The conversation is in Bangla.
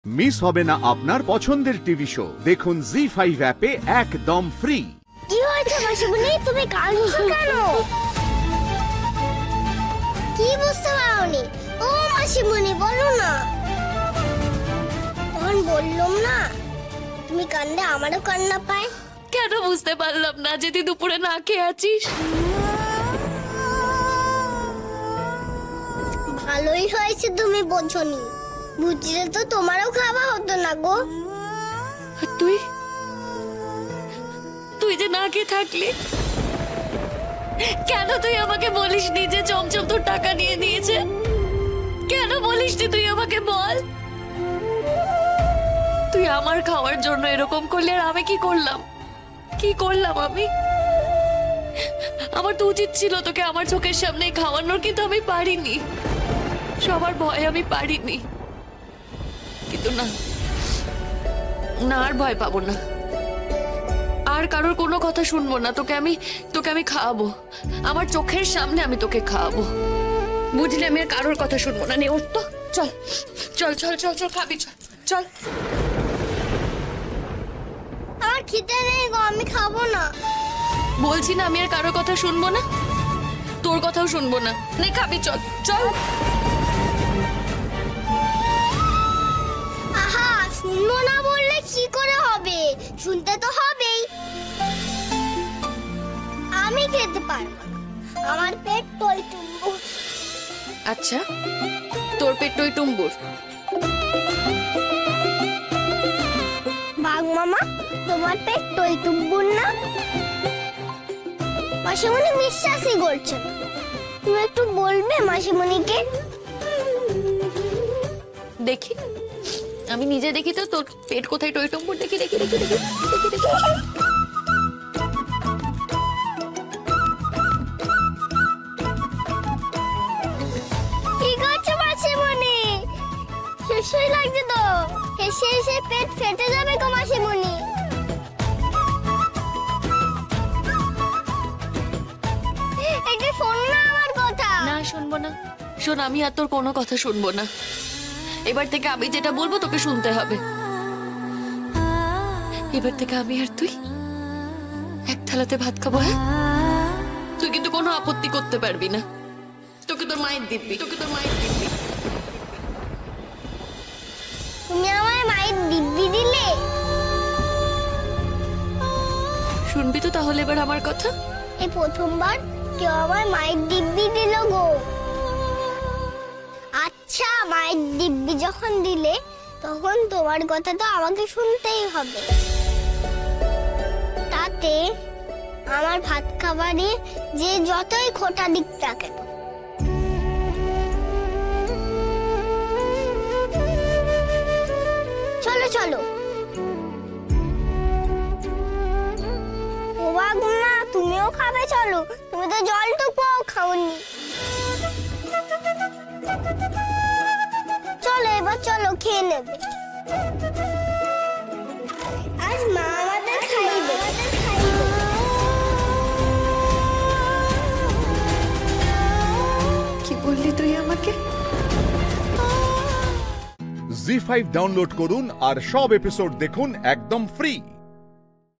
মিস হবে না আপনার পছন্দের টিভি শো। দেখুন জি5 অ্যাপে একদম ফ্রি। কি হয়েছে মাসিমণি, তুমি কাঁদছো কেন? কি বুঝতে পারোনি? ও মাসিমণি বলো না। তখন বললাম না, তুমি কান্দে আমারও কান্না পায়। কেন বুঝতে পারলাম না যে তুই দুপুরে না খেয়ে আছিস? ভালোই হয়েছে তুমি বোঝনি, বুঝলে তো তোমারও খাওয়া হতো না গো। তুই তুই যে না খেয়ে থাকলি, কেন তুই আমাকে বলিসনি যে চমচম তোর টাকা নিয়ে নিয়েছে? কেন বলিসনি তুই আমাকে বল? তুই আমার খাওয়ার জন্য এরকম করলি, আর আমি কি করলাম? কি করলাম আমি? আমার তো উচিত ছিল তোকে আমার চোখের সামনে খাওয়ানোর, কিন্তু আমি পারিনি। সবার ভয় আমি পারিনি, কিন্তু না না, আর ভয় পাবো না, আর কারোর কোনো কথা শুনবো না। তোকে আমি খাওয়াবো, আমার চোখের সামনে আমি তোকে খাওয়াবো, বুঝলি? আমি আর কারোর কথা শুনবো না। নে ওঠ তো, চল চল চল চল চল, খাবি, চল চল। আমার খিদে নেই গো, আমি খাবো না। বলছি না, আমি আর কারোর কথা শুনবো না, তোর কথাও শুনবো না। নে খাবি, চল চল। আহা, শুনবো না বললে কি করে হবে? শুনতে তো হবেই। আমি খেতে পারবো না, আমার পেট টইটুম্বুর। আচ্ছা, তোর পেট টইটুম্বুর? বাঘ মামা, তোমার পেট টইটুম্বুর না? মাসিমণি বিশ্বাসই করছে না। তুমি একটু বলবে মাসিমণিকে? দেখি, আমি নিজে দেখি তো তোর পেট কোথায় টইটুম্বুর। দেখি দেখি দেখি দেখি দেখি দেখি। কি করছো মাসিমণি? শেষই লাগছে তো, হেসে হেসে পেট ফেটে যাবে গো মাসিমণি। এটা শোন না আমার কথা। না, শুনবো না। শোন, আমি আর তোর কোনো কথা শুনবো না। এবার থেকে আমি যেটা বলবো তোকে শুনতে হবে। এবার থেকে আমি আর তুই এক থালাতে ভাত খাবো। হ্যাঁ, তুই কিন্তু কোনো আপত্তি করতে পারবি না। তোকে তোর মায়ের দিব্যি, তোকে তোর মায়ের দিব্যি। তুমি আমায় মায়ের দিব্যি দিলে? শুনবি তো তাহলে এবার আমার কথা? এই প্রথমবার কেউ আমার মায়ের দিব্যি দিল গো। আচ্ছা, মায়ের দিব্যি যখন দিলে, তখন তোমার কথা তো আমাকে শুনতেই হবে। তাতে আমার ভাত খাবারে যে যতই খোটা দিক থাকে। চলো চলো। ও বাঘ মা, তুমিও খাবে? চলো, তুমি তো জলটুকুও খাওনি। চলো এবার, চলো খেয়ে নেবে। আজ মা আমাদের খাইবে। কি বললি তুই আমাকে? জি5 ডাউনলোড করুন আর সব এপিসোড দেখুন একদম ফ্রি।